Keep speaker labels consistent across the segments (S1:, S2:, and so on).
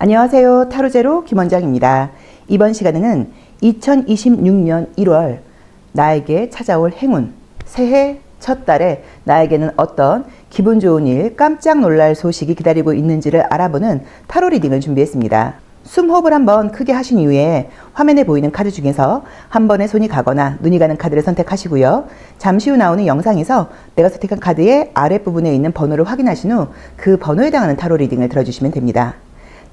S1: 안녕하세요. 타로제로 김원장입니다. 이번 시간에는 2026년 1월 나에게 찾아올 행운, 새해 첫 달에 나에게는 어떤 기분 좋은 일, 깜짝 놀랄 소식이 기다리고 있는지를 알아보는 타로 리딩을 준비했습니다. 숨호흡을 한번 크게 하신 이후에 화면에 보이는 카드 중에서 한 번에 손이 가거나 눈이 가는 카드를 선택하시고요. 잠시 후 나오는 영상에서 내가 선택한 카드의 아랫부분에 있는 번호를 확인하신 후 그 번호에 해당하는 타로 리딩을 들어주시면 됩니다.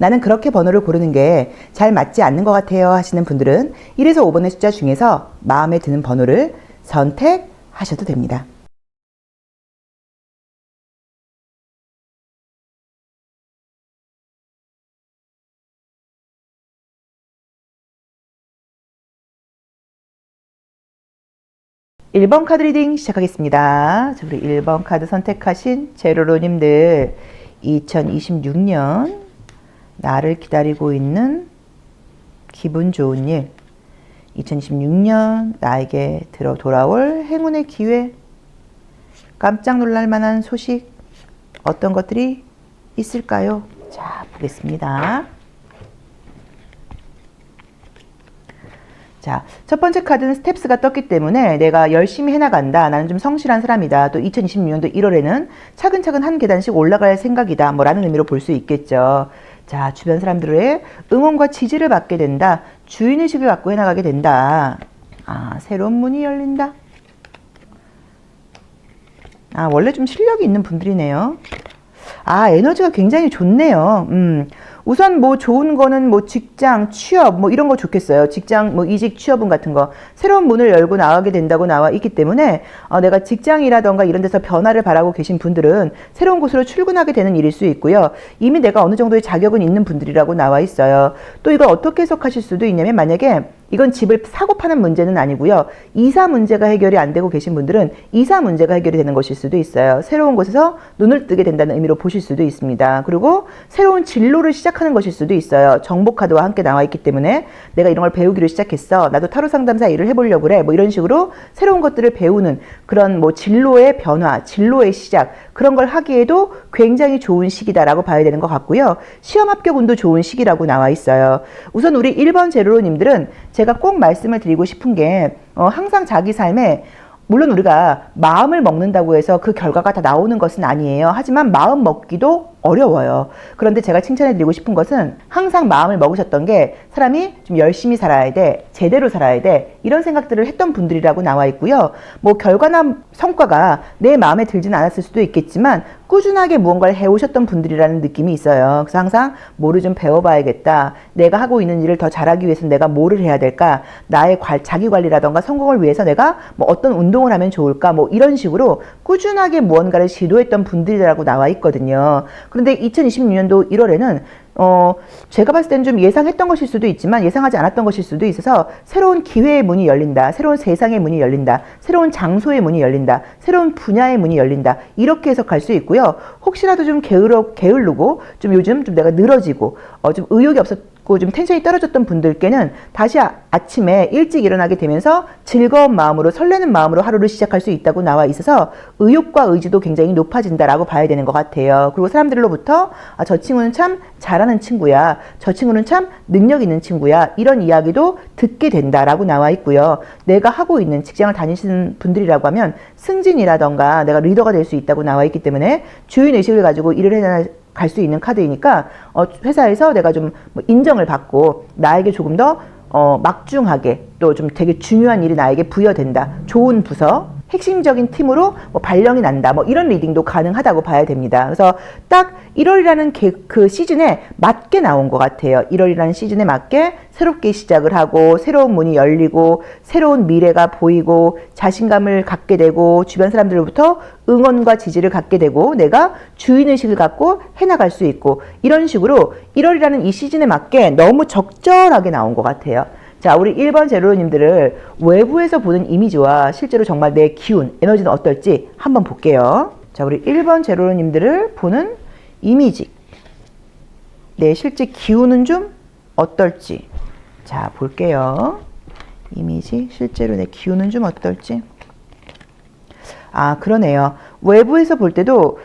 S1: 나는 그렇게 번호를 고르는 게 잘 맞지 않는 것 같아요 하시는 분들은 1에서 5번의 숫자 중에서 마음에 드는 번호를 선택하셔도 됩니다. (1번) 카드 리딩 시작하겠습니다. 우리 1번 카드 선택하신 제로로님들 2026년 나를 기다리고 있는 기분 좋은 일, 2026년 나에게 돌아올 행운의 기회, 깜짝 놀랄 만한 소식, 어떤 것들이 있을까요? 자, 보겠습니다. 자, 첫 번째 카드는 스텝스가 떴기 때문에 내가 열심히 해나간다. 나는 좀 성실한 사람이다. 또 2026년도 1월에는 차근차근 한 계단씩 올라갈 생각이다. 라는 의미로 볼 수 있겠죠. 자, 주변 사람들의 응원과 지지를 받게 된다. 주인의식을 갖고 해나가게 된다. 새로운 문이 열린다. 원래 좀 실력이 있는 분들이네요. 에너지가 굉장히 좋네요. 우선 좋은 거는 직장, 취업, 이런 거 좋겠어요. 직장, 이직, 취업운 같은 거. 새로운 문을 열고 나가게 된다고 나와 있기 때문에, 내가 직장이라던가 이런 데서 변화를 바라고 계신 분들은 새로운 곳으로 출근하게 되는 일일 수 있고요. 이미 내가 어느 정도의 자격은 있는 분들이라고 나와 있어요. 또 이걸 어떻게 해석하실 수도 있냐면, 만약에 이건 집을 사고 파는 문제는 아니고요. 이사 문제가 해결이 안 되고 계신 분들은 이사 문제가 해결이 되는 것일 수도 있어요. 새로운 곳에서 눈을 뜨게 된다는 의미로 보실 수도 있습니다. 그리고 새로운 진로를 시작하는 것일 수도 있어요. 정보 카드와 함께 나와 있기 때문에 내가 이런 걸 배우기로 시작했어. 나도 타로 상담사 일을 해보려고 그래. 이런 식으로 새로운 것들을 배우는 그런 진로의 변화, 진로의 시작, 그런 걸 하기에도 굉장히 좋은 시기다라고 봐야 되는 것 같고요. 시험 합격 운도 좋은 시기라고 나와 있어요. 우선 우리 1번 제로로님들은 제가 꼭 말씀을 드리고 싶은 게 항상 자기 삶에 물론 우리가 마음을 먹는다고 해서 그 결과가 다 나오는 것은 아니에요. 하지만 마음 먹기도 어려워요. 그런데 제가 칭찬해 드리고 싶은 것은 항상 마음을 먹으셨던 게 사람이 좀 열심히 살아야 돼, 제대로 살아야 돼, 이런 생각들을 했던 분들이라고 나와 있고요. 결과나 성과가 내 마음에 들지는 않았을 수도 있겠지만 꾸준하게 무언가를 해오셨던 분들이라는 느낌이 있어요. 그래서 항상 뭐를 좀 배워봐야겠다. 내가 하고 있는 일을 더 잘하기 위해서는 내가 뭐를 해야 될까? 나의 자기관리라던가 성공을 위해서 내가 어떤 운동을 하면 좋을까? 이런 식으로 꾸준하게 무언가를 시도했던 분들이라고 나와 있거든요. 그런데 2026년도 1월에는 제가 봤을 때는 좀 예상했던 것일 수도 있지만 예상하지 않았던 것일 수도 있어서 새로운 기회의 문이 열린다. 새로운 세상의 문이 열린다. 새로운 장소의 문이 열린다. 새로운 분야의 문이 열린다. 이렇게 해석할 수 있고요. 혹시라도 좀 게으르고 좀 요즘 좀 내가 늘어지고 좀 의욕이 없었고 좀 텐션이 떨어졌던 분들께는 다시 아침에 일찍 일어나게 되면서 즐거운 마음으로 설레는 마음으로 하루를 시작할 수 있다고 나와 있어서 의욕과 의지도 굉장히 높아진다라고 봐야 되는 것 같아요. 그리고 사람들로부터 저 친구는 참 잘하는 친구야. 저 친구는 참 능력 있는 친구야. 이런 이야기도 듣게 된다라고 나와 있고요. 내가 하고 있는 직장을 다니시는 분들이라고 하면 승진이라던가 내가 리더가 될 수 있다고 나와 있기 때문에 주인의식을 가지고 일을 갈 수 있는 카드이니까 회사에서 내가 좀 인정을 받고 나에게 조금 더 막중하게 또 좀 되게 중요한 일이 나에게 부여된다. 좋은 부서, 핵심적인 팀으로 발령이 난다. 이런 리딩도 가능하다고 봐야 됩니다. 그래서 딱 1월이라는 그 시즌에 맞게 나온 것 같아요. 1월이라는 시즌에 맞게 새롭게 시작을 하고 새로운 문이 열리고 새로운 미래가 보이고 자신감을 갖게 되고 주변 사람들로부터 응원과 지지를 갖게 되고 내가 주인의식을 갖고 해나갈 수 있고 이런 식으로 1월이라는 이 시즌에 맞게 너무 적절하게 나온 것 같아요. 자, 우리 1번 제로님들을 외부에서 보는 이미지와 실제로 정말 내 기운, 에너지는 어떨지 한번 볼게요. 자, 우리 1번 제로님들을 보는 이미지. 내 실제 기운은 좀 어떨지. 자, 볼게요. 이미지, 실제로 내 기운은 좀 어떨지. 그러네요. 외부에서 볼 때도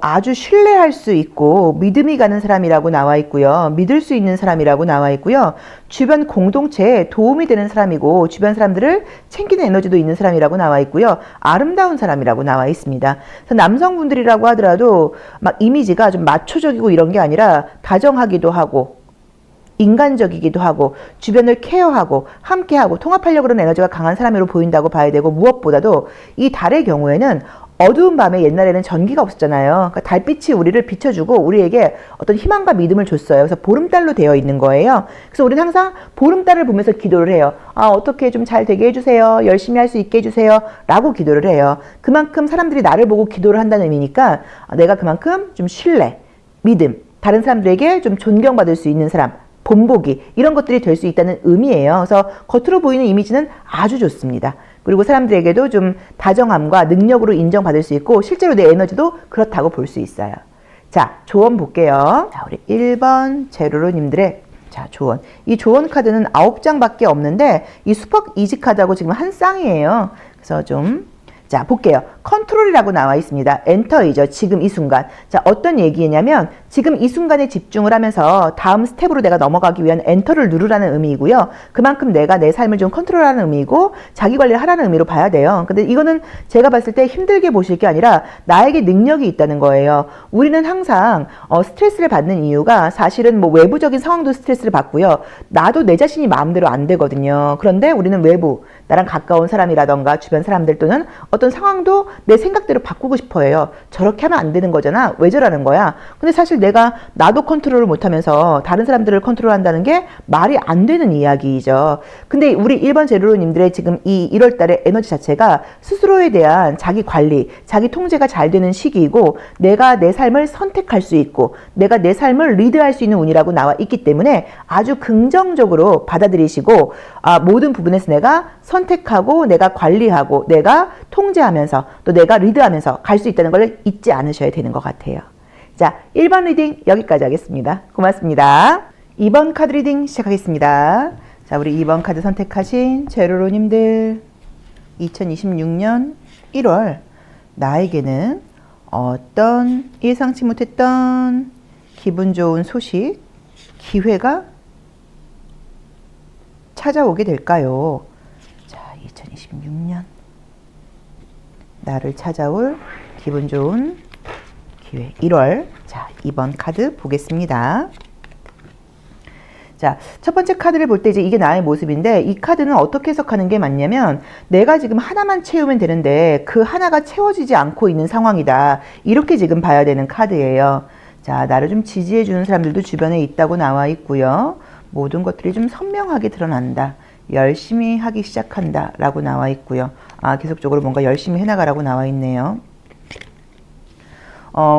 S1: 아주 신뢰할 수 있고 믿음이 가는 사람이라고 나와 있고요. 믿을 수 있는 사람이라고 나와 있고요. 주변 공동체에 도움이 되는 사람이고 주변 사람들을 챙기는 에너지도 있는 사람이라고 나와 있고요. 아름다운 사람이라고 나와 있습니다. 그래서 남성분들이라고 하더라도 막 이미지가 좀 마초적이고 이런 게 아니라 다정하기도 하고 인간적이기도 하고 주변을 케어하고 함께하고 통합하려고 그러는 에너지가 강한 사람으로 보인다고 봐야 되고, 무엇보다도 이 달의 경우에는 어두운 밤에 옛날에는 전기가 없었잖아요. 그러니까 달빛이 우리를 비춰주고 우리에게 어떤 희망과 믿음을 줬어요. 그래서 보름달로 되어 있는 거예요. 그래서 우리는 항상 보름달을 보면서 기도를 해요. 어떻게 좀 잘 되게 해주세요. 열심히 할 수 있게 해주세요. 라고 기도를 해요. 그만큼 사람들이 나를 보고 기도를 한다는 의미니까 내가 그만큼 좀 신뢰, 믿음, 다른 사람들에게 좀 존경받을 수 있는 사람, 본보기, 이런 것들이 될 수 있다는 의미예요. 그래서 겉으로 보이는 이미지는 아주 좋습니다. 그리고 사람들에게도 좀 다정함과 능력으로 인정받을 수 있고 실제로 내 에너지도 그렇다고 볼 수 있어요. 자, 조언 볼게요. 자, 우리 1번 제로로님들의 자, 조언. 이 조언 카드는 9장밖에 없는데 이 수퍽 이지 카드하고 지금 한 쌍이에요. 그래서 자, 볼게요. 컨트롤이라고 나와 있습니다. 엔터이죠. 지금 이 순간. 자, 어떤 얘기냐면 지금 이 순간에 집중을 하면서 다음 스텝으로 내가 넘어가기 위한 엔터를 누르라는 의미이고요. 그만큼 내가 내 삶을 좀 컨트롤하는 의미이고 자기 관리를 하라는 의미로 봐야 돼요. 근데 이거는 제가 봤을 때 힘들게 보실 게 아니라 나에게 능력이 있다는 거예요. 우리는 항상 스트레스를 받는 이유가 사실은 뭐 외부적인 상황도 스트레스를 받고요. 나도 내 자신이 마음대로 안 되거든요. 그런데 우리는 외부, 나랑 가까운 사람이라던가 주변 사람들 또는 어떤 상황도 내 생각대로 바꾸고 싶어 해요. 저렇게 하면 안 되는 거잖아. 왜 저러는 거야? 근데 사실 내가 나도 컨트롤을 못하면서 다른 사람들을 컨트롤한다는 게 말이 안 되는 이야기이죠. 근데 우리 1번 제로로님들의 지금 이 1월 달의 에너지 자체가 스스로에 대한 자기 관리, 자기 통제가 잘 되는 시기이고 내가 내 삶을 선택할 수 있고 내가 내 삶을 리드할 수 있는 운이라고 나와 있기 때문에 아주 긍정적으로 받아들이시고 모든 부분에서 내가 선택하고 내가 관리하고 내가 통제하면서 또 내가 리드하면서 갈 수 있다는 걸 잊지 않으셔야 되는 것 같아요. 자, 1번 리딩 여기까지 하겠습니다. 고맙습니다. 2번 카드 리딩 시작하겠습니다. 자, 우리 2번 카드 선택하신 제로로님들 2026년 1월 나에게는 어떤 예상치 못했던 기분 좋은 소식, 기회가 찾아오게 될까요? 자, 2026년 나를 찾아올 기분 좋은 기회 1월. 자, 2번 카드 보겠습니다. 자, 첫 번째 카드를 볼 때 이제 이게 나의 모습인데 이 카드는 어떻게 해석하는 게 맞냐면 내가 지금 하나만 채우면 되는데 그 하나가 채워지지 않고 있는 상황이다. 이렇게 지금 봐야 되는 카드예요. 자, 나를 좀 지지해 주는 사람들도 주변에 있다고 나와 있고요. 모든 것들이 좀 선명하게 드러난다. 열심히 하기 시작한다 라고 나와 있고요. 계속적으로 뭔가 열심히 해나가라고 나와 있네요.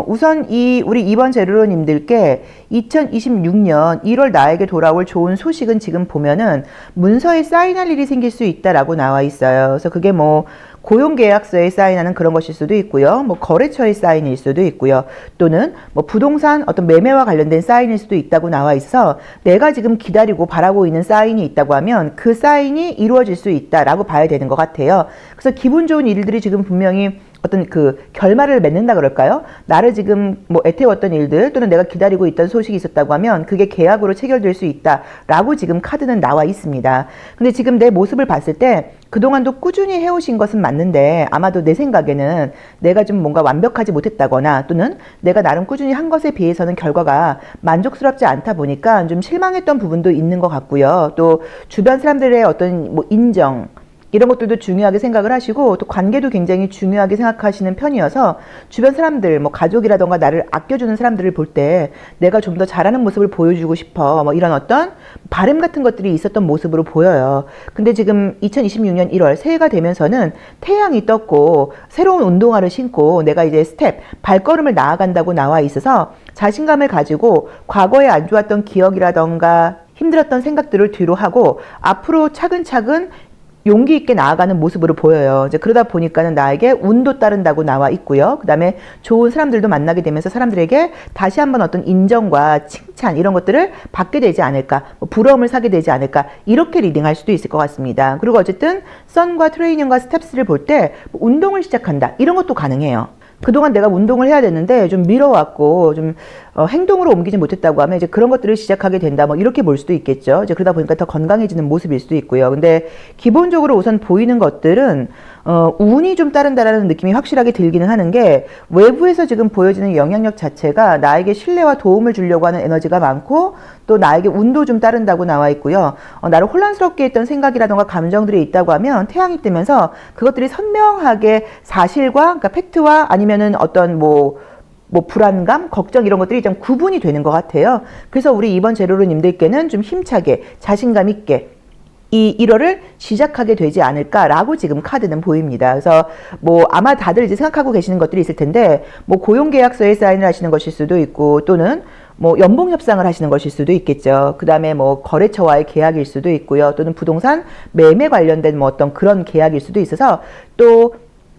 S1: 우선 우리 2번 제로로님들께 2026년 1월 나에게 돌아올 좋은 소식은 지금 보면은 문서에 사인할 일이 생길 수 있다라고 나와 있어요. 그래서 그게 뭐 고용계약서에 사인하는 그런 것일 수도 있고요. 뭐 거래처에 사인일 수도 있고요. 또는 뭐 부동산 어떤 매매와 관련된 사인일 수도 있다고 나와 있어 내가 지금 기다리고 바라고 있는 사인이 있다고 하면 그 사인이 이루어질 수 있다라고 봐야 되는 것 같아요. 그래서 기분 좋은 일들이 지금 분명히 어떤 그 결말을 맺는다 그럴까요? 나를 지금 뭐 애태웠던 일들 또는 내가 기다리고 있던 소식이 있었다고 하면 그게 계약으로 체결될 수 있다라고 지금 카드는 나와 있습니다. 근데 지금 내 모습을 봤을 때 그동안도 꾸준히 해오신 것은 맞는데 아마도 내 생각에는 내가 좀 뭔가 완벽하지 못했다거나 또는 내가 나름 꾸준히 한 것에 비해서는 결과가 만족스럽지 않다 보니까 좀 실망했던 부분도 있는 것 같고요. 또 주변 사람들의 어떤 뭐 인정 이런 것들도 중요하게 생각을 하시고 또 관계도 굉장히 중요하게 생각하시는 편이어서 주변 사람들 뭐 가족이라던가 나를 아껴주는 사람들을 볼 때 내가 좀 더 잘하는 모습을 보여주고 싶어 뭐 이런 어떤 바램 같은 것들이 있었던 모습으로 보여요. 근데 지금 2026년 1월 새해가 되면서는 태양이 떴고 새로운 운동화를 신고 내가 이제 발걸음을 나아간다고 나와 있어서 자신감을 가지고 과거에 안 좋았던 기억이라던가 힘들었던 생각들을 뒤로 하고 앞으로 차근차근 용기 있게 나아가는 모습으로 보여요. 이제 그러다 보니까는 나에게 운도 따른다고 나와 있고요. 그 다음에 좋은 사람들도 만나게 되면서 사람들에게 다시 한번 어떤 인정과 칭찬 이런 것들을 받게 되지 않을까, 뭐 부러움을 사게 되지 않을까 이렇게 리딩할 수도 있을 것 같습니다. 그리고 어쨌든 선과 트레이닝과 스텝스를 볼 때 운동을 시작한다 이런 것도 가능해요. 그동안 내가 운동을 해야 되는데 좀 미뤄왔고 좀 행동으로 옮기지 못했다고 하면 이제 그런 것들을 시작하게 된다. 뭐 이렇게 볼 수도 있겠죠. 이제 그러다 보니까 더 건강해지는 모습일 수도 있고요. 근데 기본적으로 우선 보이는 것들은 운이 좀 따른다라는 느낌이 확실하게 들기는 하는 게 외부에서 지금 보여지는 영향력 자체가 나에게 신뢰와 도움을 주려고 하는 에너지가 많고 또 나에게 운도 좀 따른다고 나와 있고요. 나를 혼란스럽게 했던 생각이라던가 감정들이 있다고 하면 태양이 뜨면서 그것들이 선명하게 사실과 그러니까 팩트와 아니면은 어떤 뭐 불안감, 걱정 이런 것들이 좀 구분이 되는 것 같아요. 그래서 우리 이번 제로로님들께는 좀 힘차게 자신감 있게 이 1월을 시작하게 되지 않을까라고 지금 카드는 보입니다. 그래서 뭐 아마 다들 이제 생각하고 계시는 것들이 있을 텐데 뭐 고용계약서에 사인을 하시는 것일 수도 있고 또는 뭐 연봉 협상을 하시는 것일 수도 있겠죠. 그 다음에 뭐 거래처와의 계약일 수도 있고요. 또는 부동산 매매 관련된 뭐 어떤 그런 계약일 수도 있어서 또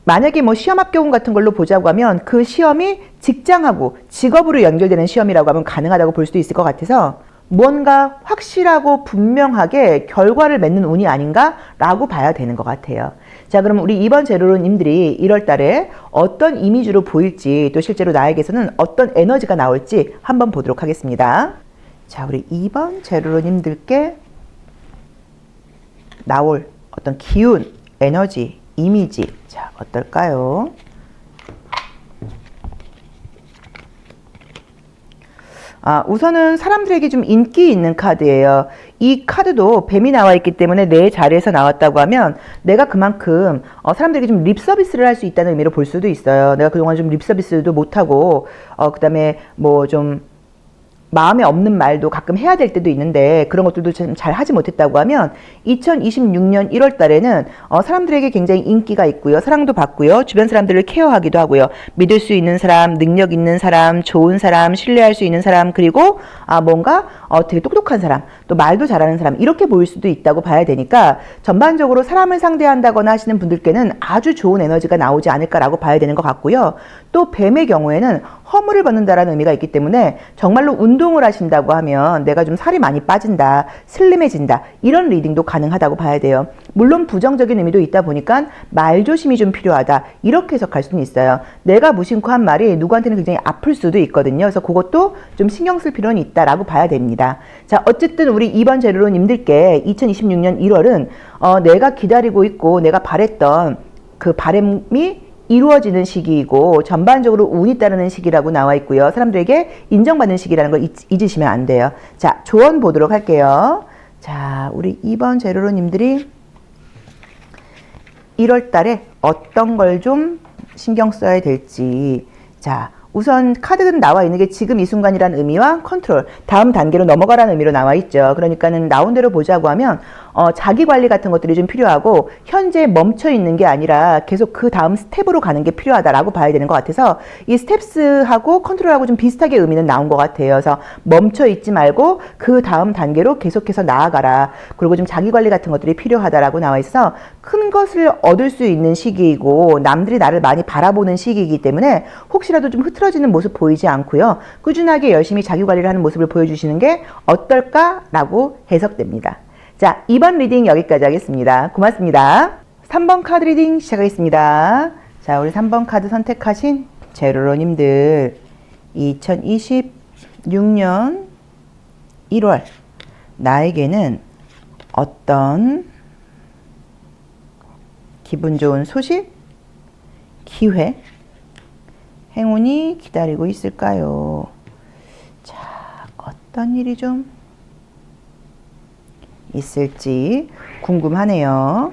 S1: 만약에 뭐 시험 합격운 같은 걸로 보자고 하면 그 시험이 직장하고 직업으로 연결되는 시험이라고 하면 가능하다고 볼 수도 있을 것 같아서 뭔가 확실하고 분명하게 결과를 맺는 운이 아닌가라고 봐야 되는 것 같아요. 자, 그럼 우리 이번 제로로님들이 1월 달에 어떤 이미지로 보일지 또 실제로 나에게서는 어떤 에너지가 나올지 한번 보도록 하겠습니다. 자, 우리 이번 제로로님들께 나올 어떤 기운, 에너지, 이미지, 자, 어떨까요? 우선은 사람들에게 좀 인기 있는 카드예요. 이 카드도 뱀이 나와 있기 때문에 내 자리에서 나왔다고 하면 내가 그만큼 사람들에게 좀 립서비스를 할 수 있다는 의미로 볼 수도 있어요. 내가 그동안 좀 립서비스도 못하고 그 다음에 뭐 좀 마음에 없는 말도 가끔 해야 될 때도 있는데 그런 것들도 좀 잘 하지 못했다고 하면 2026년 1월 달에는 사람들에게 굉장히 인기가 있고요. 사랑도 받고요. 주변 사람들을 케어하기도 하고요. 믿을 수 있는 사람, 능력 있는 사람, 좋은 사람, 신뢰할 수 있는 사람, 그리고 뭔가 되게 똑똑한 사람, 또 말도 잘하는 사람 이렇게 보일 수도 있다고 봐야 되니까 전반적으로 사람을 상대한다거나 하시는 분들께는 아주 좋은 에너지가 나오지 않을까라고 봐야 되는 것 같고요. 또 뱀의 경우에는 허물을 받는다라는 의미가 있기 때문에 정말로 운동을 하신다고 하면 내가 좀 살이 많이 빠진다, 슬림해진다 이런 리딩도 가능하다고 봐야 돼요. 물론 부정적인 의미도 있다 보니까 말조심이 좀 필요하다 이렇게 해석할 수는 있어요. 내가 무심코 한 말이 누구한테는 굉장히 아플 수도 있거든요. 그래서 그것도 좀 신경 쓸 필요는 있다라고 봐야 됩니다. 자, 어쨌든 우리 이번 제로로님들께 2026년 1월은 내가 기다리고 있고 내가 바랬던 그 바람이 이루어지는 시기이고 전반적으로 운이 따르는 시기라고 나와 있고요. 사람들에게 인정받는 시기라는 걸 잊으시면 안 돼요. 자, 조언 보도록 할게요. 자, 우리 이번 제로로님들이 1월 달에 어떤 걸 좀 신경 써야 될지. 자, 우선 카드는 나와 있는 게 지금 이 순간이라는 의미와 컨트롤, 다음 단계로 넘어가라는 의미로 나와 있죠. 그러니까는 나온 대로 보자고 하면 자기 관리 같은 것들이 좀 필요하고 현재 멈춰 있는 게 아니라 계속 그 다음 스텝으로 가는 게 필요하다라고 봐야 되는 것 같아서 이 스텝스하고 컨트롤하고 좀 비슷하게 의미는 나온 것 같아요. 그래서 멈춰 있지 말고 그 다음 단계로 계속해서 나아가라. 그리고 좀 자기 관리 같은 것들이 필요하다라고 나와 있어 큰 것을 얻을 수 있는 시기이고 남들이 나를 많이 바라보는 시기이기 때문에 혹시라도 좀 흐트러지는 모습 보이지 않고요. 꾸준하게 열심히 자기 관리를 하는 모습을 보여주시는 게 어떨까라고 해석됩니다. 자, 이번 리딩 여기까지 하겠습니다. 고맙습니다. 3번 카드 리딩 시작하겠습니다. 자, 우리 3번 카드 선택하신 제로로님들 2026년 1월 나에게는 어떤 기분 좋은 소식, 기회, 행운이 기다리고 있을까요? 자, 어떤 일이 좀 있을지 궁금하네요.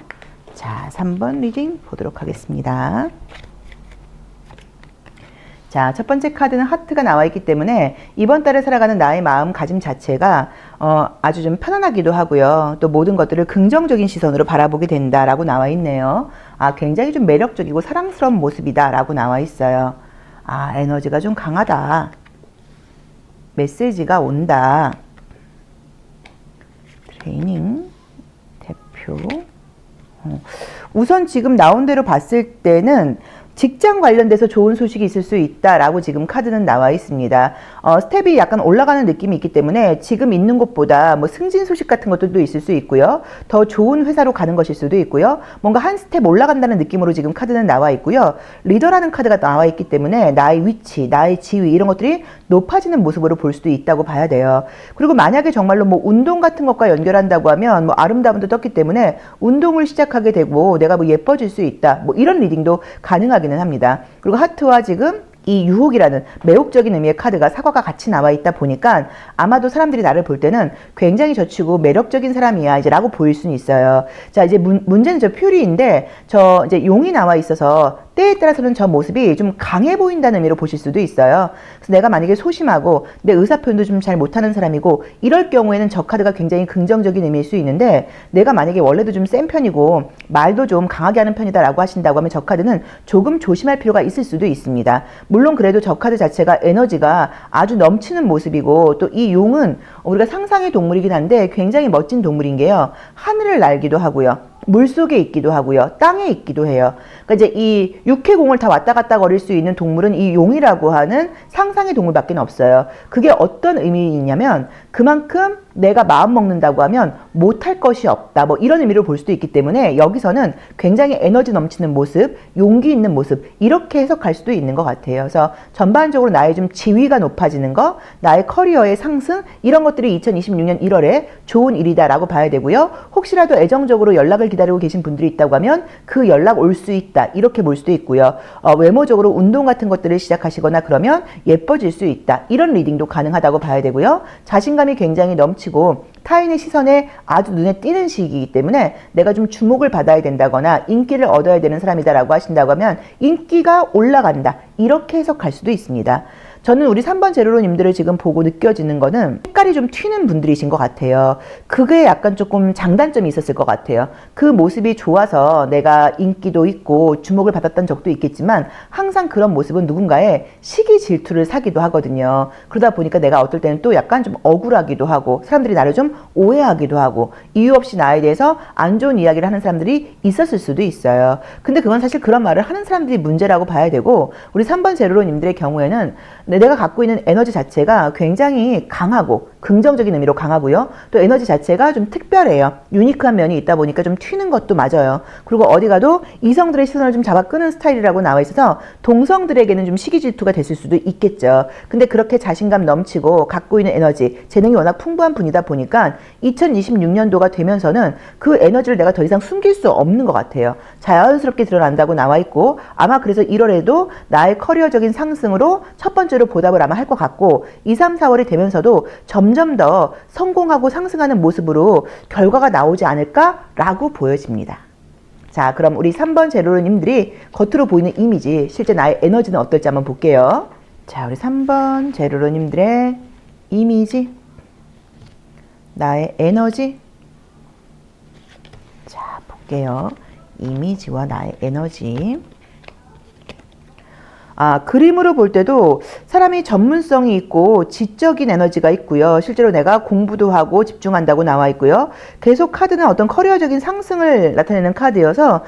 S1: 자, 3번 리딩 보도록 하겠습니다. 자, 첫 번째 카드는 하트가 나와 있기 때문에 이번 달에 살아가는 나의 마음가짐 자체가 아주 좀 편안하기도 하고요. 또 모든 것들을 긍정적인 시선으로 바라보게 된다라고 나와 있네요. 굉장히 좀 매력적이고 사랑스러운 모습이다라고 나와 있어요. 에너지가 좀 강하다. 메시지가 온다. 트레이닝, 대표. 우선 지금 나온 대로 봤을 때는 직장 관련돼서 좋은 소식이 있을 수 있다라고 지금 카드는 나와 있습니다. 스텝이 약간 올라가는 느낌이 있기 때문에 지금 있는 곳보다 뭐 승진 소식 같은 것들도 있을 수 있고요. 더 좋은 회사로 가는 것일 수도 있고요. 뭔가 한 스텝 올라간다는 느낌으로 지금 카드는 나와 있고요. 리더라는 카드가 나와 있기 때문에 나의 위치, 나의 지위 이런 것들이 높아지는 모습으로 볼 수도 있다고 봐야 돼요. 그리고 만약에 정말로 뭐 운동 같은 것과 연결한다고 하면 뭐 아름다움도 떴기 때문에 운동을 시작하게 되고 내가 뭐 예뻐질 수 있다. 뭐 이런 리딩도 가능하기는 합니다. 그리고 하트와 지금 이 유혹이라는 매혹적인 의미의 카드가 사과가 같이 나와 있다 보니까 아마도 사람들이 나를 볼 때는 굉장히 저치고 매력적인 사람이야 이제 라고 보일 수는 있어요. 자, 이제 문제는 저 퓨리인데 저 이제 용이 나와 있어서 때에 따라서는 저 모습이 좀 강해 보인다는 의미로 보실 수도 있어요. 그래서 내가 만약에 소심하고 내 의사표현도 좀 잘 못하는 사람이고 이럴 경우에는 저 카드가 굉장히 긍정적인 의미일 수 있는데 내가 만약에 원래도 좀 센 편이고 말도 좀 강하게 하는 편이다 라고 하신다고 하면 저 카드는 조금 조심할 필요가 있을 수도 있습니다. 물론 그래도 저 카드 자체가 에너지가 아주 넘치는 모습이고 또 이 용은 우리가 상상의 동물이긴 한데 굉장히 멋진 동물인 게요. 하늘을 날기도 하고요. 물속에 있기도 하고요. 땅에 있기도 해요. 그러니까 이제 이 육해공을 다 왔다 갔다 거릴 수 있는 동물은 이 용이라고 하는 상상의 동물밖에 없어요. 그게 어떤 의미이냐면 그만큼 내가 마음 먹는다고 하면 못할 것이 없다. 뭐 이런 의미로 볼 수도 있기 때문에 여기서는 굉장히 에너지 넘치는 모습, 용기 있는 모습 이렇게 해석할 수도 있는 것 같아요. 그래서 전반적으로 나의 좀 지위가 높아지는 거, 나의 커리어의 상승 이런 것들이 2026년 1월에 좋은 일이다라고 봐야 되고요. 혹시라도 애정적으로 연락을 기다리고 계신 분들이 있다고 하면 그 연락 올 수 있다 이렇게 볼 수도 있고요. 외모적으로 운동 같은 것들을 시작하시거나 그러면 예뻐질 수 있다 이런 리딩도 가능하다고 봐야 되고요. 자신감이 굉장히 넘치고 타인의 시선에 아주 눈에 띄는 시기이기 때문에 내가 좀 주목을 받아야 된다거나 인기를 얻어야 되는 사람이다라고 하신다고 하면 인기가 올라간다 이렇게 해석할 수도 있습니다. 저는 우리 3번 제로로님들을 지금 보고 느껴지는 거는 색깔이 좀 튀는 분들이신 것 같아요. 그게 약간 조금 장단점이 있었을 것 같아요. 그 모습이 좋아서 내가 인기도 있고 주목을 받았던 적도 있겠지만 항상 그런 모습은 누군가의 시기 질투를 사기도 하거든요. 그러다 보니까 내가 어떨 때는 또 약간 좀 억울하기도 하고 사람들이 나를 좀 오해하기도 하고 이유 없이 나에 대해서 안 좋은 이야기를 하는 사람들이 있었을 수도 있어요. 근데 그건 사실 그런 말을 하는 사람들이 문제라고 봐야 되고 우리 3번 제로로님들의 경우에는 내가 갖고 있는 에너지 자체가 굉장히 강하고 긍정적인 의미로 강하고요. 또 에너지 자체가 좀 특별해요. 유니크한 면이 있다 보니까 좀 튀는 것도 맞아요. 그리고 어디 가도 이성들의 시선을 좀 잡아 끄는 스타일이라고 나와 있어서 동성들에게는 좀 시기 질투가 됐을 수도 있겠죠. 근데 그렇게 자신감 넘치고 갖고 있는 에너지, 재능이 워낙 풍부한 분이다 보니까 2026년도가 되면서는 그 에너지를 내가 더 이상 숨길 수 없는 것 같아요. 자연스럽게 드러난다고 나와 있고 아마 그래서 1월에도 나의 커리어적인 상승으로 첫 번째로 보답을 아마 할 것 같고 2, 3, 4월이 되면서도 점점 더 성공하고 상승하는 모습으로 결과가 나오지 않을까라고 보여집니다. 자, 그럼 우리 3번 제로로님들이 겉으로 보이는 이미지, 실제 나의 에너지는 어떨지 한번 볼게요. 자, 우리 3번 제로로님들의 이미지, 나의 에너지. 자, 볼게요. 이미지와 나의 에너지. 그림으로 볼 때도 사람이 전문성이 있고 지적인 에너지가 있고요. 실제로 내가 공부도 하고 집중한다고 나와 있고요. 계속 카드는 어떤 커리어적인 상승을 나타내는 카드여서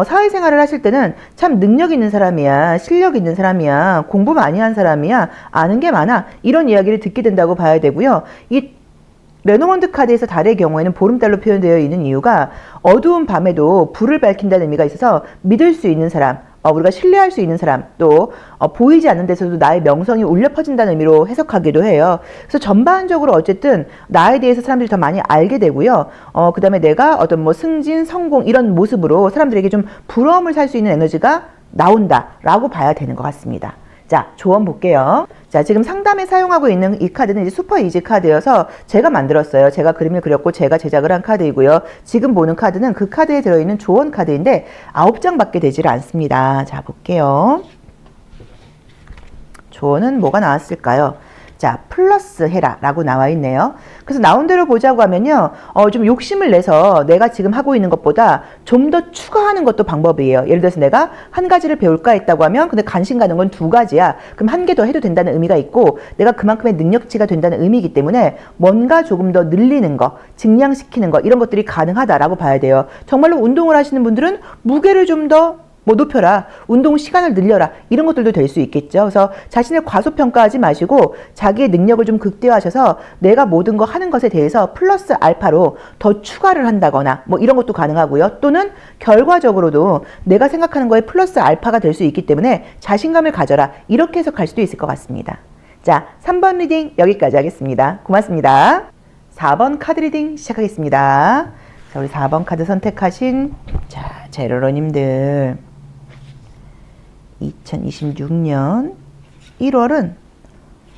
S1: 사회생활을 하실 때는 참 능력 있는 사람이야, 실력 있는 사람이야, 공부 많이 한 사람이야, 아는 게 많아 이런 이야기를 듣게 된다고 봐야 되고요. 이 레노먼드 카드에서 달의 경우에는 보름달로 표현되어 있는 이유가 어두운 밤에도 불을 밝힌다는 의미가 있어서 믿을 수 있는 사람, 우리가 신뢰할 수 있는 사람, 또 보이지 않는 데서도 나의 명성이 울려 퍼진다는 의미로 해석하기도 해요. 그래서 전반적으로 어쨌든 나에 대해서 사람들이 더 많이 알게 되고요. 그 다음에 내가 어떤 뭐 승진, 성공 이런 모습으로 사람들에게 좀 부러움을 살 수 있는 에너지가 나온다라고 봐야 되는 것 같습니다. 자, 조언 볼게요. 자, 지금 상담에 사용하고 있는 이 카드는 이제 슈퍼 이지 카드여서 제가 만들었어요. 제가 그림을 그렸고 제가 제작을 한 카드이고요. 지금 보는 카드는 그 카드에 들어있는 조언 카드인데 9장밖에 되지를 않습니다. 자, 볼게요. 조언은 뭐가 나왔을까요? 자, 플러스 해라 라고 나와 있네요. 그래서 나온 대로 보자고 하면요. 좀 욕심을 내서 내가 지금 하고 있는 것보다 좀 더 추가하는 것도 방법이에요. 예를 들어서 내가 한 가지를 배울까 했다고 하면 근데 관심 가는 건 2가지야. 그럼 한 개 더 해도 된다는 의미가 있고 내가 그만큼의 능력치가 된다는 의미이기 때문에 뭔가 조금 더 늘리는 거, 증량시키는 거 이런 것들이 가능하다라고 봐야 돼요. 정말로 운동을 하시는 분들은 무게를 좀 더 뭐 높여라, 운동 시간을 늘려라, 이런 것들도 될 수 있겠죠. 그래서 자신을 과소평가하지 마시고 자기의 능력을 좀 극대화하셔서 내가 모든 거 하는 것에 대해서 플러스 알파로 더 추가를 한다거나 뭐 이런 것도 가능하고요. 또는 결과적으로도 내가 생각하는 거에 플러스 알파가 될 수 있기 때문에 자신감을 가져라, 이렇게 해석할 수도 있을 것 같습니다. 자, 3번 리딩 여기까지 하겠습니다. 고맙습니다. 4번 카드 리딩 시작하겠습니다. 자, 우리 4번 카드 선택하신 제로로님들, 2026년 1월은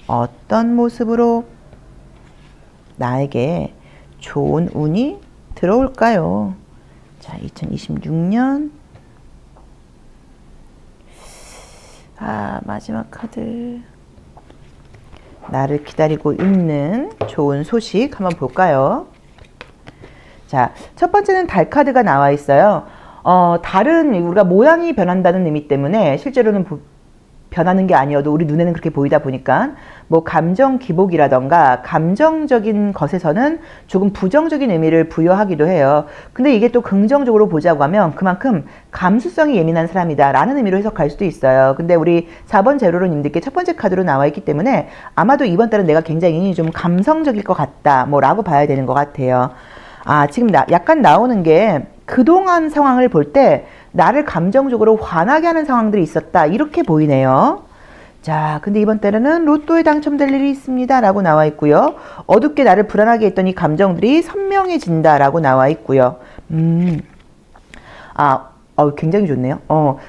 S1: 어떤 모습으로 나에게 좋은 운이 들어올까요? 자, 2026년 마지막 카드, 나를 기다리고 있는 좋은 소식 한번 볼까요? 자, 첫 번째는 달 카드가 나와 있어요. 달은 우리가 모양이 변한다는 의미 때문에 실제로는 변하는 게 아니어도 우리 눈에는 그렇게 보이다 보니까 뭐 감정 기복이라던가 감정적인 것에서는 조금 부정적인 의미를 부여하기도 해요. 근데 이게 또 긍정적으로 보자고 하면 그만큼 감수성이 예민한 사람이다 라는 의미로 해석할 수도 있어요. 근데 우리 4번 제로로님들께 첫 번째 카드로 나와 있기 때문에 아마도 이번 달은 내가 굉장히 좀 감성적일 것 같다 뭐 라고 봐야 되는 것 같아요. 지금 약간 나오는 게 그동안 상황을 볼 때 나를 감정적으로 화나게 하는 상황들이 있었다, 이렇게 보이네요. 자, 근데 이번 달에는 로또에 당첨될 일이 있습니다 라고 나와 있고요. 어둡게 나를 불안하게 했던 이 감정들이 선명해진다 라고 나와 있고요. 굉장히 좋네요.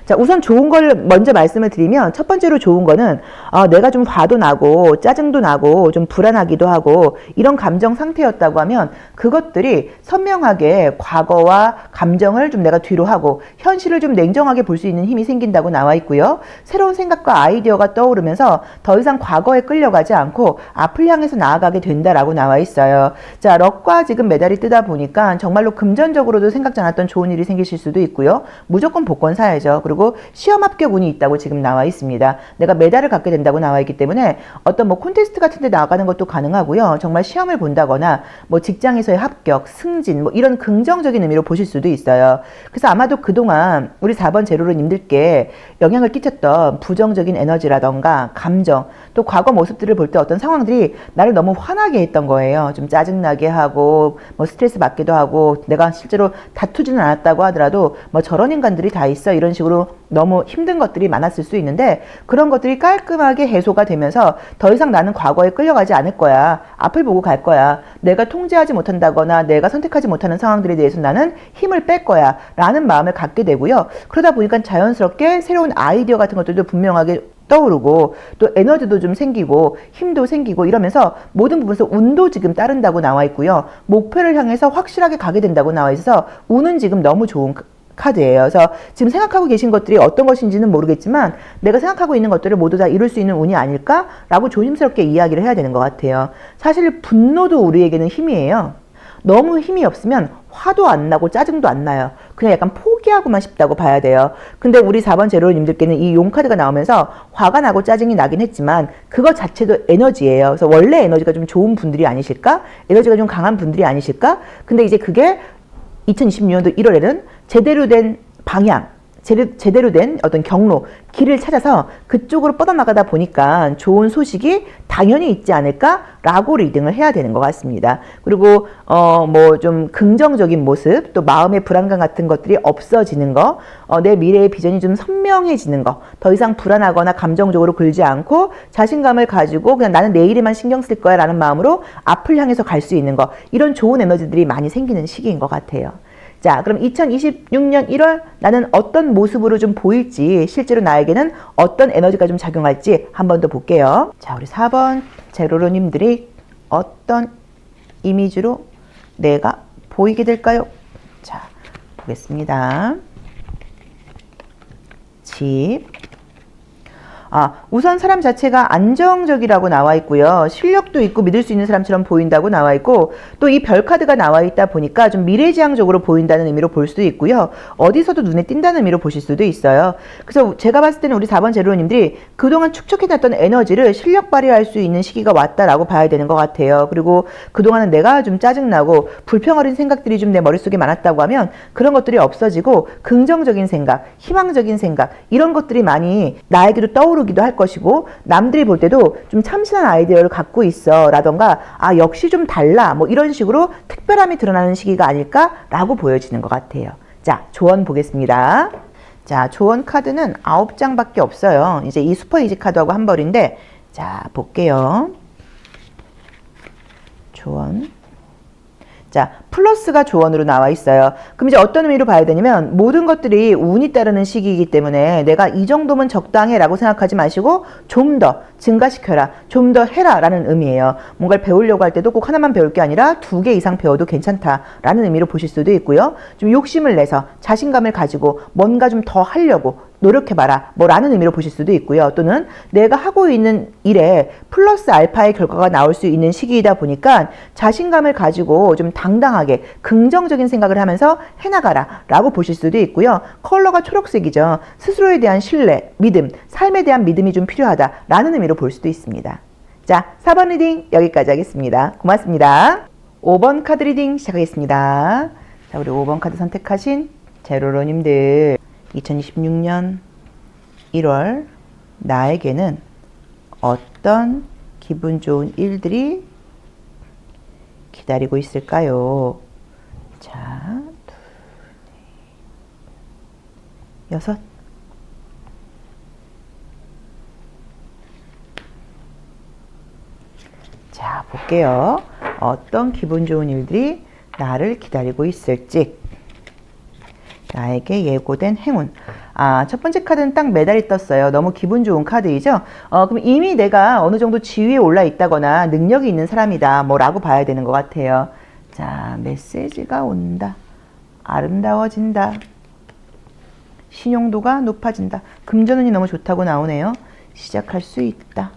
S1: 자, 우선 좋은 걸 먼저 말씀을 드리면, 첫 번째로 좋은 거는 내가 좀 화도 나고 짜증도 나고 좀 불안하기도 하고 이런 감정 상태였다고 하면 그것들이 선명하게 과거와 감정을 좀 내가 뒤로 하고 현실을 좀 냉정하게 볼 수 있는 힘이 생긴다고 나와 있고요. 새로운 생각과 아이디어가 떠오르면서 더 이상 과거에 끌려가지 않고 앞을 향해서 나아가게 된다라고 나와 있어요. 자, 럭과 지금 메달이 뜨다 보니까 정말로 금전적으로도 생각지 않았던 좋은 일이 생기실 수도 있고요. 무조건 복권 사야죠. 그리고 시험 합격 운이 있다고 지금 나와 있습니다. 내가 메달을 갖게 된다고 나와 있기 때문에 어떤 뭐 콘테스트 같은 데 나가는 것도 가능하고요. 정말 시험을 본다거나 뭐 직장에서의 합격, 승진 뭐 이런 긍정적인 의미로 보실 수도 있어요. 그래서 아마도 그동안 우리 4번 제로로님들께 영향을 끼쳤던 부정적인 에너지라던가 감정, 또 과거 모습들을 볼 때 어떤 상황들이 나를 너무 화나게 했던 거예요. 좀 짜증나게 하고 뭐 스트레스 받기도 하고, 내가 실제로 다투지는 않았다고 하더라도 뭐 저런 인간들이 다 있어, 이런 식으로 너무 힘든 것들이 많았을 수 있는데, 그런 것들이 깔끔하게 해소가 되면서 더 이상 나는 과거에 끌려가지 않을 거야, 앞을 보고 갈 거야, 내가 통제하지 못한다거나 내가 선택하지 못하는 상황들에 대해서 나는 힘을 뺄 거야 라는 마음을 갖게 되고요. 그러다 보니까 자연스럽게 새로운 아이디어 같은 것들도 분명하게 떠오르고 또 에너지도 좀 생기고 힘도 생기고 이러면서 모든 부분에서 운도 지금 따른다고 나와 있고요. 목표를 향해서 확실하게 가게 된다고 나와 있어서 운은 지금 너무 좋은 카드예요. 그래서 지금 생각하고 계신 것들이 어떤 것인지는 모르겠지만 내가 생각하고 있는 것들을 모두 다 이룰 수 있는 운이 아닐까라고 조심스럽게 이야기를 해야 되는 것 같아요. 사실 분노도 우리에게는 힘이에요. 너무 힘이 없으면 화도 안 나고 짜증도 안 나요. 그냥 약간 포기하고만 싶다고 봐야 돼요. 근데 우리 4번 제로님들께는 이 용카드가 나오면서 화가 나고 짜증이 나긴 했지만 그것 자체도 에너지예요. 그래서 원래 에너지가 좀 좋은 분들이 아니실까? 에너지가 좀 강한 분들이 아니실까? 근데 이제 그게 2026년도 1월에는 제대로 된 방향, 제대로 된 어떤 경로, 길을 찾아서 그쪽으로 뻗어나가다 보니까 좋은 소식이 당연히 있지 않을까라고 리딩을 해야 되는 것 같습니다. 그리고 뭐 좀 긍정적인 모습, 또 마음의 불안감 같은 것들이 없어지는 거, 내 미래의 비전이 좀 선명해지는 거, 더 이상 불안하거나 감정적으로 굴지 않고 자신감을 가지고 그냥 나는 내일에만 신경 쓸 거야 라는 마음으로 앞을 향해서 갈 수 있는 거, 이런 좋은 에너지들이 많이 생기는 시기인 것 같아요. 자, 그럼 2026년 1월 나는 어떤 모습으로 좀 보일지, 실제로 나에게는 어떤 에너지가 좀 작용할지 한 번 더 볼게요. 자, 우리 4번 제로로님들이 어떤 이미지로 내가 보이게 될까요? 자, 보겠습니다. 집. 우선 사람 자체가 안정적이라고 나와 있고요. 실력도 있고 믿을 수 있는 사람처럼 보인다고 나와 있고, 또 이 별 카드가 나와 있다 보니까 좀 미래지향적으로 보인다는 의미로 볼 수도 있고요. 어디서도 눈에 띈다는 의미로 보실 수도 있어요. 그래서 제가 봤을 때는 우리 4번 제로님들이 그동안 축적해놨던 에너지를 실력 발휘할 수 있는 시기가 왔다라고 봐야 되는 것 같아요. 그리고 그동안은 내가 좀 짜증나고 불평어린 생각들이 좀 내 머릿속에 많았다고 하면 그런 것들이 없어지고 긍정적인 생각, 희망적인 생각 이런 것들이 많이 나에게도 떠오르기도 할 것이고, 남들이 볼 때도 좀 참신한 아이디어를 갖고 있어 라던가 역시 좀 달라 뭐 이런 식으로 특별함이 드러나는 시기가 아닐까라고 보여지는 것 같아요. 자, 조언 보겠습니다. 자, 조언 카드는 9장밖에 없어요. 이제 이 슈퍼 이지 카드하고 한 벌인데, 자, 볼게요. 조언. 자, 플러스가 조언으로 나와 있어요. 그럼 이제 어떤 의미로 봐야 되냐면, 모든 것들이 운이 따르는 시기이기 때문에 내가 이 정도면 적당해 라고 생각하지 마시고 좀 더 증가시켜라, 좀 더 해라 라는 의미예요. 뭔가를 배우려고 할 때도 꼭 하나만 배울 게 아니라 2개 이상 배워도 괜찮다 라는 의미로 보실 수도 있고요. 좀 욕심을 내서 자신감을 가지고 뭔가 좀 더 하려고 노력해봐라 뭐 라는 의미로 보실 수도 있고요. 또는 내가 하고 있는 일에 플러스 알파의 결과가 나올 수 있는 시기이다 보니까 자신감을 가지고 좀 당당하게 긍정적인 생각을 하면서 해나가라 라고 보실 수도 있고요. 컬러가 초록색이죠. 스스로에 대한 신뢰, 믿음, 삶에 대한 믿음이 좀 필요하다 라는 의미로 볼 수도 있습니다. 자, 4번 리딩 여기까지 하겠습니다. 고맙습니다. 5번 카드 리딩 시작하겠습니다. 자, 우리 5번 카드 선택하신 제로로님들, 2026년 1월 나에게는 어떤 기분 좋은 일들이 기다리고 있을까요? 자, 6. 자, 볼게요. 어떤 기분 좋은 일들이 나를 기다리고 있을지. 나에게 예고된 행운. 첫 번째 카드는 딱 메달이 떴어요. 너무 기분 좋은 카드이죠. 그럼 이미 내가 어느 정도 지위에 올라 있다거나 능력이 있는 사람이다 뭐라고 봐야 되는 것 같아요. 자, 메시지가 온다. 아름다워진다. 신용도가 높아진다. 금전운이 너무 좋다고 나오네요. 시작할 수 있다.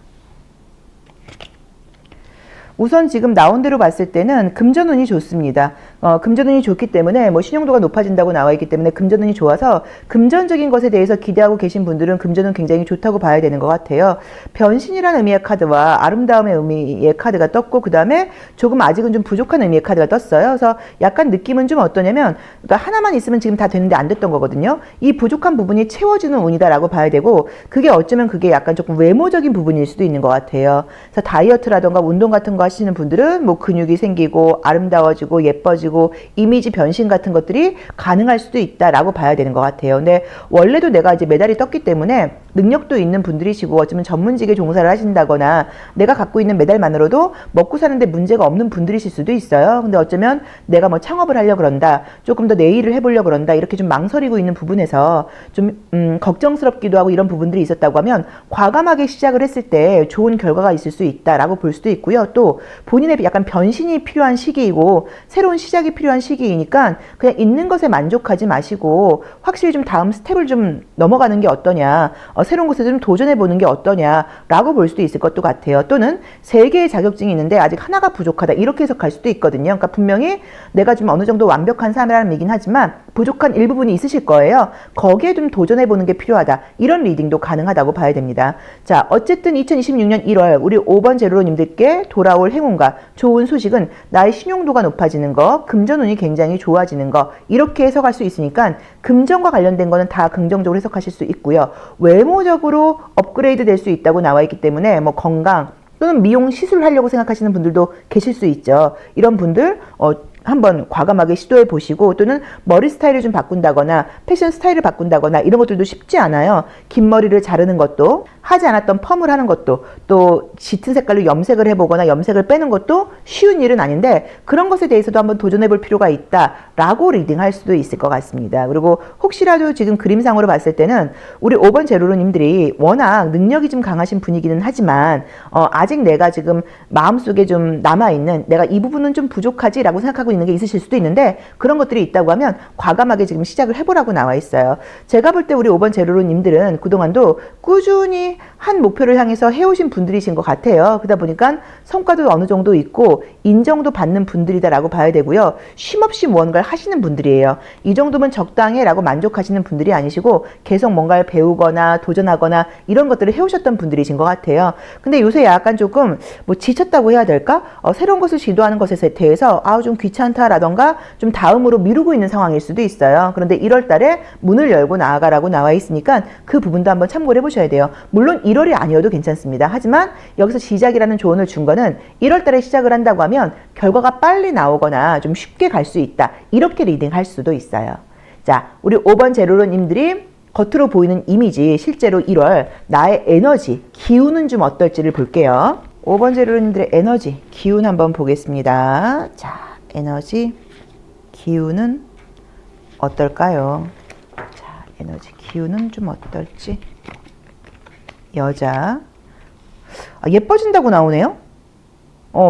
S1: 우선 지금 나온 대로 봤을 때는 금전운이 좋습니다. 금전운이 좋기 때문에 뭐 신용도가 높아진다고 나와 있기 때문에 금전운이 좋아서 금전적인 것에 대해서 기대하고 계신 분들은 금전운 굉장히 좋다고 봐야 되는 것 같아요. 변신이라는 의미의 카드와 아름다움의 의미의 카드가 떴고, 그 다음에 조금 아직은 좀 부족한 의미의 카드가 떴어요. 그래서 약간 느낌은 좀 어떠냐면, 그러니까 하나만 있으면 지금 다 되는데 안 됐던 거거든요. 이 부족한 부분이 채워지는 운이다라고 봐야 되고, 그게 어쩌면 그게 약간 조금 외모적인 부분일 수도 있는 것 같아요. 그래서 다이어트라던가 운동 같은 거 하시는 분들은 뭐 근육이 생기고 아름다워지고 예뻐지고 이미지 변신 같은 것들이 가능할 수도 있다라고 봐야 되는 것 같아요. 근데 원래도 내가 이제 메달이 떴기 때문에 능력도 있는 분들이시고 어쩌면 전문직에 종사를 하신다거나 내가 갖고 있는 메달만으로도 먹고 사는데 문제가 없는 분들이실 수도 있어요. 근데 어쩌면 내가 뭐 창업을 하려고 그런다, 조금 더 내 일을 해보려고 그런다, 이렇게 좀 망설이고 있는 부분에서 좀 걱정스럽기도 하고 이런 부분들이 있었다고 하면 과감하게 시작을 했을 때 좋은 결과가 있을 수 있다라고 볼 수도 있고요. 또 본인의 약간 변신이 필요한 시기이고 새로운 시작이 필요한 시기이니까 그냥 있는 것에 만족하지 마시고 확실히 좀 다음 스텝을 좀 넘어가는 게 어떠냐, 새로운 곳에 좀 도전해보는 게 어떠냐라고 볼 수도 있을 것도 같아요. 또는 3개의 자격증이 있는데 아직 하나가 부족하다, 이렇게 해석할 수도 있거든요. 그러니까 분명히 내가 좀 어느 정도 완벽한 사람이라는 얘기는 하지만 부족한 일부분이 있으실 거예요. 거기에 좀 도전해보는 게 필요하다, 이런 리딩도 가능하다고 봐야 됩니다. 자, 어쨌든 2026년 1월 우리 5번 제로님들께 돌아올 행운과 좋은 소식은 나의 신용도가 높아지는 거, 금전운이 굉장히 좋아지는 거, 이렇게 해석할 수 있으니까 금전과 관련된 거는 다 긍정적으로 해석하실 수 있고요. 외모적으로 업그레이드 될 수 있다고 나와 있기 때문에 뭐 건강 또는 미용 시술을 하려고 생각하시는 분들도 계실 수 있죠. 이런 분들 한번 과감하게 시도해 보시고, 또는 머리 스타일을 좀 바꾼다거나 패션 스타일을 바꾼다거나 이런 것들도 쉽지 않아요. 긴 머리를 자르는 것도, 하지 않았던 펌을 하는 것도, 또 짙은 색깔로 염색을 해보거나 염색을 빼는 것도 쉬운 일은 아닌데 그런 것에 대해서도 한번 도전해 볼 필요가 있다라고 리딩할 수도 있을 것 같습니다. 그리고 혹시라도 지금 그림상으로 봤을 때는 우리 5번 제로로님들이 워낙 능력이 좀 강하신 분이기는 하지만 아직 내가 지금 마음속에 좀 남아있는, 내가 이 부분은 좀 부족하지 라고 생각하고 있는 게 있으실 수도 있는데 그런 것들이 있다고 하면 과감하게 지금 시작을 해보라고 나와 있어요. 제가 볼 때 우리 5번 제로로님들은 그동안도 꾸준히 한 목표를 향해서 해오신 분들이신 것 같아요. 그러다 보니까 성과도 어느 정도 있고 인정도 받는 분들이다라고 봐야 되고요. 쉼없이 무언가를 하시는 분들이에요. 이 정도면 적당해 라고 만족하시는 분들이 아니시고 계속 뭔가를 배우거나 도전하거나 이런 것들을 해오셨던 분들이신 것 같아요. 근데 요새 약간 조금 뭐 지쳤다고 해야 될까? 새로운 것을 시도하는 것에 대해서 좀 귀찮다라던가 좀 다음으로 미루고 있는 상황일 수도 있어요. 그런데 1월 달에 문을 열고 나아가라고 나와 있으니까 그 부분도 한번 참고를 해보셔야 돼요. 물론 1월이 아니어도 괜찮습니다. 하지만 여기서 시작이라는 조언을 준 거는 1월 달에 시작을 한다고 하면 결과가 빨리 나오거나 좀 쉽게 갈 수 있다. 이렇게 리딩할 수도 있어요. 자, 우리 5번 제로로님들이 겉으로 보이는 이미지, 실제로 1월 나의 에너지, 기운은 좀 어떨지를 볼게요. 5번 제로님들의 에너지, 기운 한번 보겠습니다. 자, 에너지, 기운은 어떨까요? 자, 에너지, 기운은 좀 어떨지. 여자. 예뻐진다고 나오네요.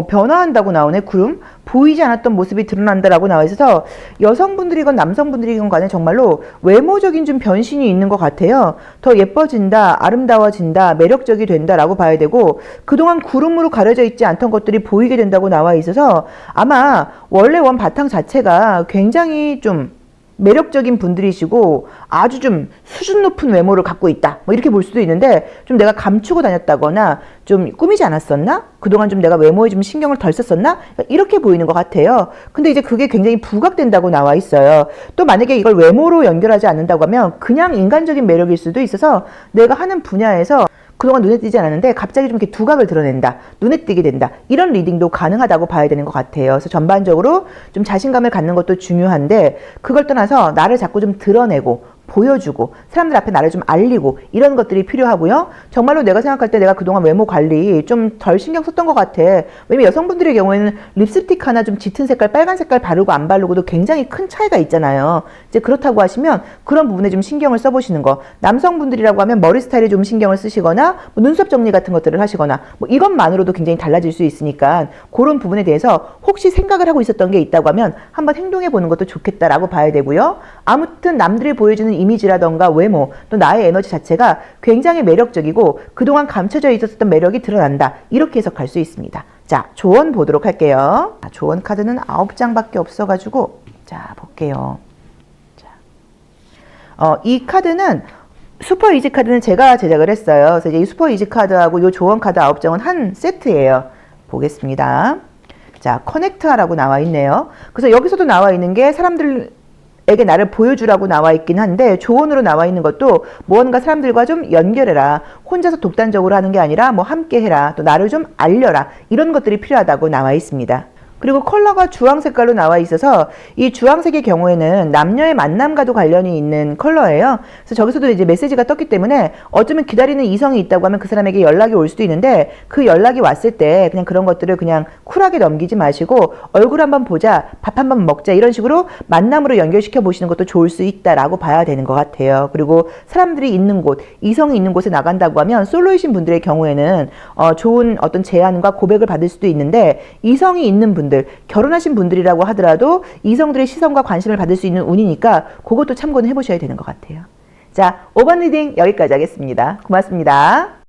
S1: 변화한다고 나오네. 구름. 보이지 않았던 모습이 드러난다라고 나와 있어서 여성분들이건 남성분들이건 간에 정말로 외모적인 좀 변신이 있는 것 같아요. 더 예뻐진다, 아름다워진다, 매력적이 된다라고 봐야 되고 그동안 구름으로 가려져 있지 않던 것들이 보이게 된다고 나와 있어서 아마 원래 원 바탕 자체가 굉장히 좀 매력적인 분들이시고 아주 좀 수준 높은 외모를 갖고 있다. 뭐 이렇게 볼 수도 있는데 좀 내가 감추고 다녔다거나 좀 꾸미지 않았었나? 그동안 좀 내가 외모에 좀 신경을 덜 썼었나? 이렇게 보이는 것 같아요. 근데 이제 그게 굉장히 부각된다고 나와 있어요. 또 만약에 이걸 외모로 연결하지 않는다고 하면 그냥 인간적인 매력일 수도 있어서 내가 하는 분야에서 그동안 눈에 띄지 않았는데 갑자기 좀 이렇게 두각을 드러낸다. 눈에 띄게 된다. 이런 리딩도 가능하다고 봐야 되는 것 같아요. 그래서 전반적으로 좀 자신감을 갖는 것도 중요한데 그걸 떠나서 나를 자꾸 좀 드러내고 보여주고 사람들 앞에 나를 좀 알리고 이런 것들이 필요하고요. 정말로 내가 생각할 때 내가 그동안 외모 관리 좀 덜 신경 썼던 것 같아. 왜냐면 여성분들의 경우에는 립스틱 하나 좀 짙은 색깔, 빨간 색깔 바르고 안 바르고도 굉장히 큰 차이가 있잖아요. 이제 그렇다고 하시면 그런 부분에 좀 신경을 써보시는 거. 남성분들이라고 하면 머리 스타일에 좀 신경을 쓰시거나 뭐 눈썹 정리 같은 것들을 하시거나 뭐 이것만으로도 굉장히 달라질 수 있으니까 그런 부분에 대해서 혹시 생각을 하고 있었던 게 있다고 하면 한번 행동해 보는 것도 좋겠다라고 봐야 되고요. 아무튼 남들이 보여주는 이미지라던가 외모 또 나의 에너지 자체가 굉장히 매력적이고 그동안 감춰져 있었던 매력이 드러난다. 이렇게 해석할 수 있습니다. 자, 조언 보도록 할게요. 조언 카드는 9장밖에 없어가지고 자, 볼게요. 자, 이 카드는 슈퍼 이지 카드는 제가 제작을 했어요. 그래서 이제 이 슈퍼 이지 카드하고 이 조언 카드 9장은 한 세트예요. 보겠습니다. 자, 커넥트하라고 나와 있네요. 그래서 여기서도 나와 있는 게 사람들에게 나를 보여주라고 나와 있긴 한데 조언으로 나와 있는 것도 무언가 사람들과 좀 연결해라. 혼자서 독단적으로 하는 게 아니라 뭐 함께 해라. 또 나를 좀 알려라. 이런 것들이 필요하다고 나와 있습니다. 그리고 컬러가 주황 색깔로 나와 있어서 이 주황색의 경우에는 남녀의 만남과도 관련이 있는 컬러예요. 그래서 저기서도 이제 메시지가 떴기 때문에 어쩌면 기다리는 이성이 있다고 하면 그 사람에게 연락이 올 수도 있는데 그 연락이 왔을 때 그냥 그런 것들을 그냥 쿨하게 넘기지 마시고 얼굴 한번 보자, 밥 한번 먹자 이런 식으로 만남으로 연결시켜 보시는 것도 좋을 수 있다라고 봐야 되는 것 같아요. 그리고 사람들이 있는 곳, 이성이 있는 곳에 나간다고 하면 솔로이신 분들의 경우에는 좋은 어떤 제안과 고백을 받을 수도 있는데 이성이 있는 분들 결혼하신 분들이라고 하더라도 이성들의 시선과 관심을 받을 수 있는 운이니까 그것도 참고는 해보셔야 되는 것 같아요. 자, 5번 리딩 여기까지 하겠습니다. 고맙습니다.